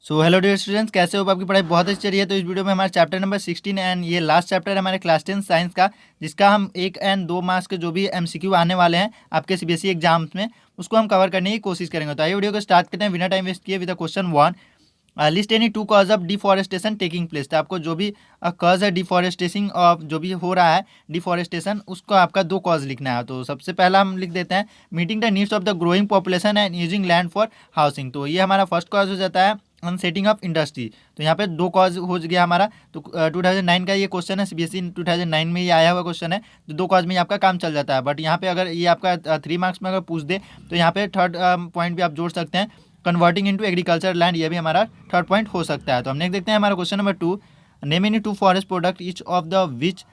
So hello dear students, कैसे हो? आपकी पढ़ाई बहुत अच्छी चल रही है। तो इस वीडियो में हमारा चैप्टर नंबर 16 एंड ये लास्ट चैप्टर है हमारे क्लास 10 साइंस का, जिसका हम 1 और 2 मार्क्स के जो भी एमसीक्यू आने वाले हैं आपके सीबीएसई एग्जाम्स में, उसको हम कवर करने की कोशिश करेंगे। तो आइए वीडियो को स्टार्ट करते हैं बिना टाइम वेस्ट किए with question 1। List any 2 cause of deforestation taking place. तो आपको जो भी कॉज है डिफॉरेस्टेशन ऑफ जो भी हो रहा है डिफॉरेस्टेशन, उसको आपका 2 कॉज लिखना है। तो सबसे पहला हम लिख देते हैं meeting the needs of the growing population and using land for housing. तो ये हमारा फर्स्ट कॉज हो जाता है अनसेटिंग ऑफ इंडस्ट्री। तो यहाँ पे 2 कॉज हो गया हमारा। तो 2009 का ये क्वेश्चन है, सीबीएसई 2009 में ये आया हुआ क्वेश्चन है। तो 2 कॉज में आपका काम चल जाता है। बट यहाँ पे अगर ये आपका 3 मार्क्स में अगर पूछ दे तो यहाँ पे थर्ड पॉइंट भी आप जोड़ सकते हैं, कन्वर्टिंग इनटू एग्रीकल्चर लैंड। ये भी हमारा थर्ड पॉइंट हो सकता है। तो हम नेक्स्ट देखते हैं हमारा question number 2। Name any 2 forest product each of the which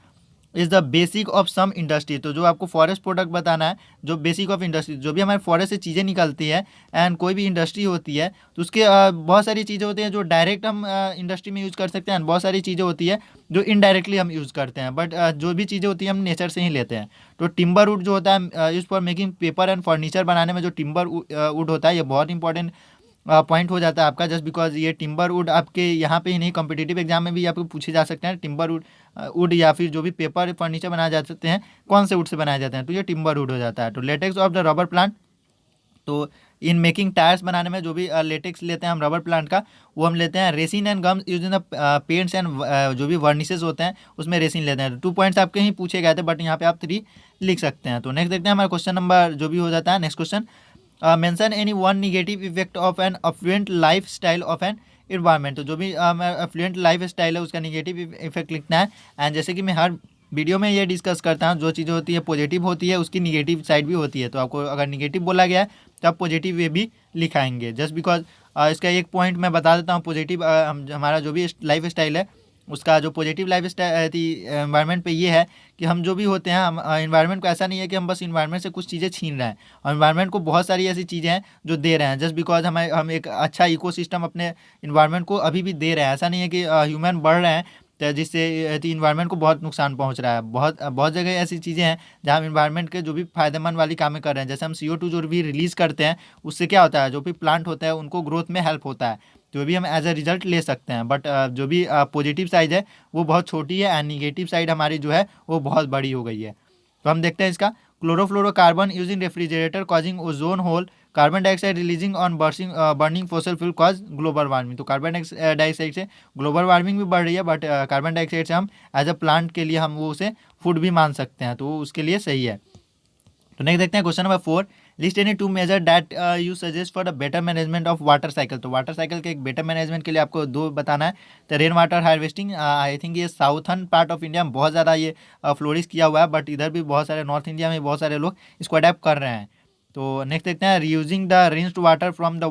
is the basic of some industry. तो जो आपको फॉरेस्ट प्रोडक्ट बताना है, जो बेसिक ऑफ इंडस्ट्री, जो भी हमारे फॉरेस्ट से चीज़ें निकलती है एंड कोई भी इंडस्ट्री होती है, तो उसके बहुत सारी चीज़ें होती हैं जो डायरेक्ट हम इंडस्ट्री में यूज़ कर सकते हैं, बहुत सारी चीज़ें होती है जो इनडायरेक्टली हम यूज़ करते हैं। बट जो भी चीज़ें होती हैं हम नेचर से ही लेते हैं। तो टिम्बर वुड जो होता है use for making paper and furniture बनाने में, जो टिम्बर वुड होता है, ये बहुत इंपॉर्टेंट पॉइंट हो जाता है आपका, जस्ट बिकॉज ये टिम्बर वुड आपके यहाँ पे ही नहीं, कॉम्पिटिटिव एग्जाम में भी आपको पूछे जा सकते हैं। टिम्बर वुड वुड या फिर जो भी पेपर फर्नीचर बनाए जा सकते हैं, कौन से वुड से बनाए जाते हैं, तो ये टिम्बर वुड हो जाता है। तो latex of the rubber plant, तो इन मेकिंग टायर्स बनाने में जो भी लेटेक्स लेते हैं हम रबर प्लांट का, वो हम लेते हैं। Resin and gums use in the paints and जो भी वर्निसेस होते हैं उसमें रेसिन लेते हैं। 2 पॉइंट्स आपके ही पूछे गए थे, बट यहाँ पे आप 3 लिख सकते हैं। तो नेक्स्ट देखते हैं हमारा क्वेश्चन नंबर जो भी हो जाता है next question. Mention any one negative effect of an affluent life style of an environment. तो जो भी अफ्लुएंट लाइफ स्टाइल है उसका निगेटिव इफेक्ट लिखना है। एंड जैसे कि मैं हर वीडियो में ये डिस्कस करता हूँ, जो चीज़ें होती है पॉजिटिव होती है, उसकी निगेटिव साइड भी होती है। तो आपको अगर निगेटिव बोला गया है तो आप पॉजिटिव वे भी लिखाएंगे, जस्ट बिकॉज इसका एक पॉइंट मैं बता देता हूँ। पॉजिटिव हमारा जो भी लाइफ स्टाइल है, उसका जो पॉजिटिव लाइफ स्टाइल एनवायरनमेंट पे ये है कि हम जो भी होते हैं, हम इन्वायरमेंट को ऐसा नहीं है कि हम बस इन्वायरमेंट से कुछ चीज़ें छीन रहे हैं, और इन्वायरमेंट को बहुत सारी ऐसी चीज़ें हैं जो दे रहे हैं, जस्ट बिकॉज हम एक अच्छा इकोसिस्टम अपने इन्वायरमेंट को अभी भी दे रहे हैं। ऐसा नहीं है कि ह्यूमन बढ़ रहे हैं तो जिससे इन्वायरमेंट को बहुत नुकसान पहुंच रहा है। बहुत बहुत जगह ऐसी चीज़ें हैं जहाँ हम इन्वायरमेंट के जो भी फायदेमंद वाली कामें कर रहे हैं, जैसे हम CO2 जो भी रिलीज़ करते हैं, उससे क्या होता है, जो भी प्लांट होता है उनको ग्रोथ में हेल्प होता है, जो भी हम एज अ रिजल्ट ले सकते हैं। बट जो भी पॉजिटिव साइड है वो बहुत छोटी है, एंड निगेटिव साइड हमारी जो है वो बहुत बड़ी हो गई है। तो हम देखते हैं इसका। Chlorofluorocarbon use in refrigerator causing ozone hole, carbon dioxide releasing on burning fossil fuel cause global warming. तो कार्बन डाइऑक्साइड से ग्लोबल वार्मिंग भी बढ़ रही है, बट कार्बन डाइऑक्साइड से हम एज अ प्लांट के लिए हम वो उसे फूड भी मान सकते हैं, तो उसके लिए सही है। तो नेक्स्ट देखते हैं question number 4। List any 2 measure that you suggest for the better management of water cycle. तो वाटर साइकिल के एक बेटर मैनेजमेंट के लिए आपको 2 बताना है। तो rain water harvesting, I think ये साउथर्न पार्ट ऑफ इंडिया में बहुत ज़्यादा ये फ्लोरिश किया हुआ है, बट इधर भी बहुत सारे नॉर्थ इंडिया में बहुत सारे लोग इसको अडेप्ट कर रहे हैं। तो नेक्स्ट देखते हैं reusing the rinsed water from the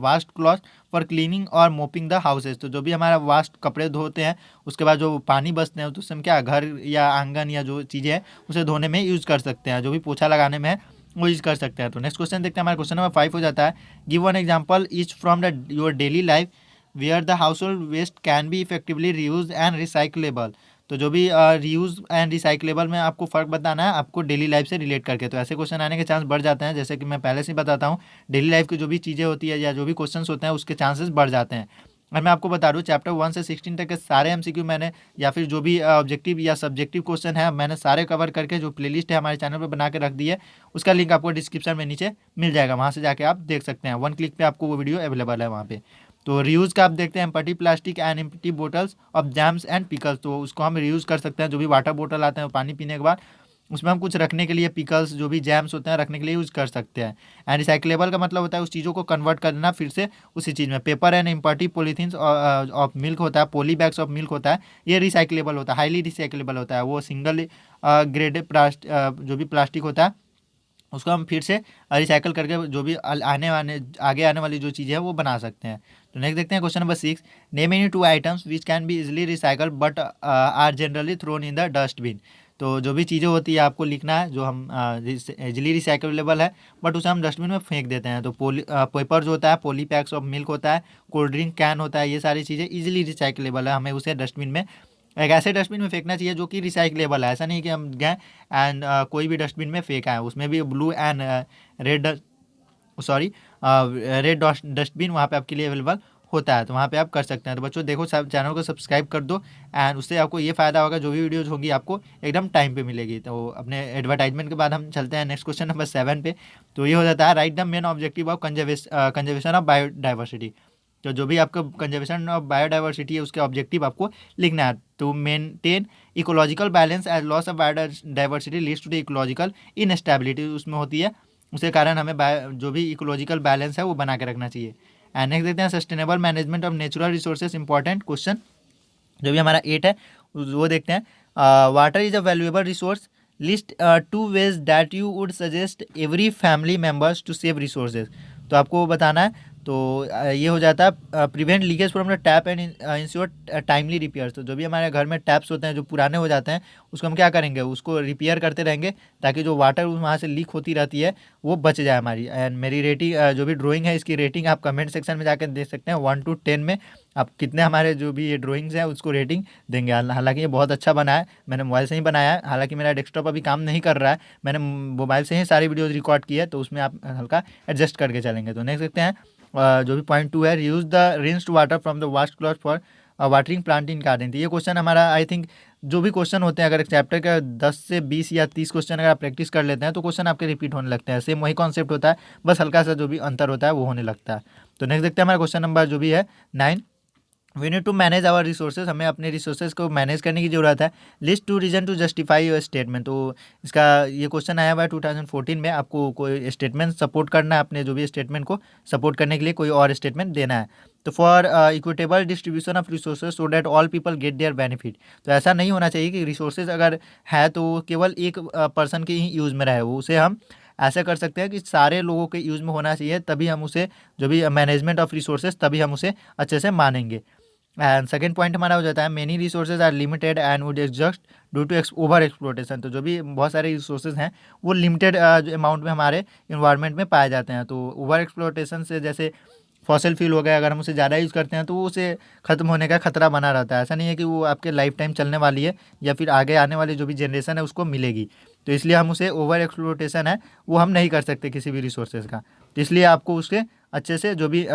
vast cloth for cleaning और मोपिंग द हाउसेज। तो जो भी हमारा वास्ट कपड़े धोते हैं उसके बाद जो पानी बचते हैं तो उससे हम क्या घर या आंगन या जो चीज़ें हैं उसे धोने में यूज़ कर सकते हैं, जो भी पोछा लगाने में है वो यूज़ कर सकते हैं। तो नेक्स्ट क्वेश्चन देखते हैं, हमारा क्वेश्चन नंबर 5 हो जाता है। Give one example each from the your daily life where the household waste can be effectively reuse and recyclable. तो जो भी रीयूज एंड रिसाइकलेबल में आपको फ़र्क बताना है आपको डेली लाइफ से रिलेट करके। तो ऐसे क्वेश्चन आने के चांस बढ़ जाते हैं, जैसे कि मैं पहले से ही बताता हूँ, डेली लाइफ की जो भी चीज़ें होती है या जो भी क्वेश्चन होते हैं उसके चांसेस बढ़ जाते हैं। और मैं आपको बता दूँ चैप्टर 1 से 16 तक के सारे MCQ मैंने, या फिर जो भी ऑब्जेक्टिव या सब्जेक्टिव क्वेश्चन है, मैंने सारे कवर करके जो प्लेलिस्ट है हमारे चैनल पर बना के रख दी है, उसका लिंक आपको डिस्क्रिप्शन में नीचे मिल जाएगा, वहाँ से जाके आप देख सकते हैं। 1 क्लिक पे आपको वो वीडियो अवेलेबल है वहाँ पे। तो रीयूज़ का आप देखते हैं, empty plastic and empty bottles of jams and pickles. तो उसको हम रीयूज़ कर सकते हैं, जो भी वाटर बोतल आते हैं पानी पीने के बाद उसमें हम कुछ रखने के लिए पिकल्स जो भी जैम्स होते हैं रखने के लिए यूज़ कर सकते हैं। एंड रिसाइकलेबल का मतलब होता है उस चीज़ों को कन्वर्ट करना फिर से उसी चीज़ में। Paper and इम्पर्टी polythenes of milk होता है, पोली बैग्स ऑफ मिल्क होता है, ये रिसाइकलेबल होता है, हाईली रिसाइकलेबल होता है। वो सिंगल ग्रेड जो भी प्लास्टिक होता है उसको हम फिर से रिसाइकल करके जो भी आगे आने वाली जो चीज़ें हैं वो बना सकते हैं। तो नेक्स्ट देखते हैं question number 6। Name any 2 items which can be easily recycle but are generally thrown in the dustbin. तो जो भी चीज़ें होती है आपको लिखना है जो हम इजिली रिसाइकलेबल है बट उसे हम डस्टबिन में फेंक देते हैं। तो पेपर जो होता है, पोली पैक्स ऑफ मिल्क होता है, कोल्ड ड्रिंक कैन होता है, ये सारी चीज़ें इजिली रिसाइकलेबल है, हमें उसे डस्टबिन में, एक ऐसे डस्टबिन में फेंकना चाहिए जो कि रिसाइकलेबल है। ऐसा नहीं कि हम गए एंड कोई भी डस्टबिन में फेंका है, उसमें भी blue and red, sorry red dustbin वहाँ पे आपके लिए अवेलेबल होता है, तो वहाँ पे आप कर सकते हैं। तो बच्चों देखो, सब चैनल को सब्सक्राइब कर दो एंड उससे आपको ये फ़ायदा होगा, जो भी वीडियोज होगी आपको एकदम टाइम पे मिलेगी। तो अपने एडवर्टाइजमेंट के बाद हम चलते हैं नेक्स्ट क्वेश्चन नंबर 7 पे। तो ये हो जाता है, right the main objective of conservation of biodiversity. तो जो भी आपका कंजर्वेशन ऑफ बायोडाइवर्सिटी है उसके ऑब्जेक्टिव आपको लिखना है। To maintain ecological balance as loss of biodiversity leads to the ecological instability उसमें होती है, उसके कारण हमें जो भी इकोलॉजिकल बैलेंस है वो बना के रखना चाहिए। एंड नेक्स्ट देखते हैं, sustainable management of natural resources important question जो भी हमारा 8 है वो देखते हैं। Water is a valuable resource, list 2 ways that you would suggest every family members to save resources. तो आपको बताना है। तो ये हो जाता है, prevent leakage from the tap and ensure timely repair. तो जो भी हमारे घर में टैप्स होते हैं जो पुराने हो जाते हैं उसको हम क्या करेंगे, उसको रिपेयर करते रहेंगे ताकि जो वाटर वहाँ से लीक होती रहती है वो बच जाए हमारी। एंड मेरी रेटिंग जो भी ड्राइंग है इसकी रेटिंग आप कमेंट सेक्शन में जाकर देख सकते हैं, 1 to 10 में आप कितने हमारे जो भी ये ड्राइंग्स हैं उसको रेटिंग देंगे। हालांकि ये बहुत अच्छा बना है, मैंने मोबाइल से ही बनाया है। हालांकि मेरा डेस्कटॉप अभी काम नहीं कर रहा है, मैंने मोबाइल से ही सारी वीडियोज़ रिकॉर्ड की है, तो उसमें आप हल्का एडजस्ट करके चलेंगे। तो नेक्स्ट देखते हैं, जो भी पॉइंट 2 है, use the rinsed water from the vast cloth for watering plant in garden. ये क्वेश्चन हमारा आई थिंक जो भी क्वेश्चन होते हैं, अगर एक चैप्टर का 10 से 20 या 30 क्वेश्चन अगर आप प्रैक्टिस कर लेते हैं तो क्वेश्चन आपके रिपीट होने लगते हैं। सेम वही कॉन्सेप्ट होता है, बस हल्का सा जो भी अंतर होता है वो होने लगता है। तो नेक्स्ट देखते हैं हमारा क्वेश्चन नंबर जो भी है 9, we need to manage our resources. हमें अपने रिसोर्सेज को मैनेज करने की ज़रूरत है। List 2 reason to justify your statement. तो इसका ये क्वेश्चन आया हुआ है 2014 में। आपको कोई स्टेटमेंट सपोर्ट करना है, अपने जो भी स्टेटमेंट को सपोर्ट करने के लिए कोई और स्टेटमेंट देना है। तो for equitable distribution of resources so that all people get their benefit. तो ऐसा नहीं होना चाहिए कि रिसोर्सेज अगर है तो केवल एक पर्सन के ही यूज़ में रहे, वो उसे हम ऐसा कर सकते हैं कि सारे लोगों के यूज़ में होना चाहिए, तभी हम उसे जो भी मैनेजमेंट ऑफ रिसोर्सेज तभी हम उसे अच्छे से मानेंगे। एंड सेकेंड पॉइंट हमारा हो जाता है, many resources are limited and would exhaust due to over exploitation. तो जो भी बहुत सारे रिसोर्सेज हैं वो लिमिटेड अमाउंट में हमारे इन्वायरमेंट में पाए जाते हैं। तो ओवर एक्सप्लोटेशन से जैसे फॉसिल फ्यूल हो गया, अगर हम उसे ज़्यादा यूज़ करते हैं तो वो उसे ख़त्म होने का खतरा बना रहता है। ऐसा नहीं है कि वो आपके लाइफ टाइम चलने वाली है या फिर आगे आने वाली जो भी जनरेशन है उसको मिलेगी। तो इसलिए हम उसे ओवर एक्सप्लोटेशन है वो हम नहीं कर सकते किसी भी रिसोर्सेज का। तो इसलिए आपको उसके अच्छे से जो भी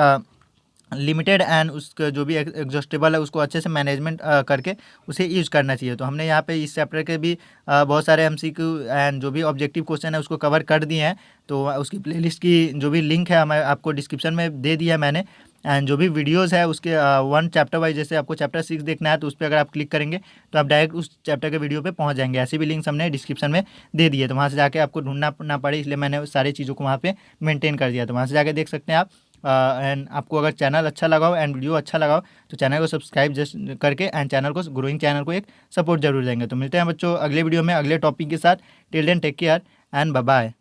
लिमिटेड एंड उसका जो भी एग्जॉस्टेबल है उसको अच्छे से मैनेजमेंट करके उसे यूज करना चाहिए। तो हमने यहाँ पे इस चैप्टर के भी बहुत सारे एमसीक्यू एंड जो भी ऑब्जेक्टिव क्वेश्चन है उसको कवर कर दिए हैं। तो उसकी प्लेलिस्ट की जो भी लिंक है हमें आपको डिस्क्रिप्शन में दे दिया है मैंने। एंड जो भी वीडियोस है उसके 1 चैप्टर वाइज, जैसे आपको चैप्टर 6 देखना है तो उस पर अगर आप क्लिक करेंगे तो आप डायरेक्ट उस चैप्टर के वीडियो पे पहुंच जाएंगे। ऐसी भी लिंक्स हमने डिस्क्रिप्शन में दे दिए, तो वहाँ से जाके आपको ढूंढना ना पड़े, इसलिए मैंने सारी चीज़ों को वहाँ पे मेंटेन कर दिया। तो वहाँ से जाके देख सकते हैं आप। एंड आपको अगर चैनल अच्छा लगा हो एंड वीडियो अच्छा लगा हो तो चैनल को सब्सक्राइब जस्ट करके एंड चैनल को, ग्रोइंग चैनल को एक सपोर्ट जरूर देंगे। तो मिलते हैं बच्चों अगले वीडियो में अगले टॉपिक के साथ। Till then take care and bye bye.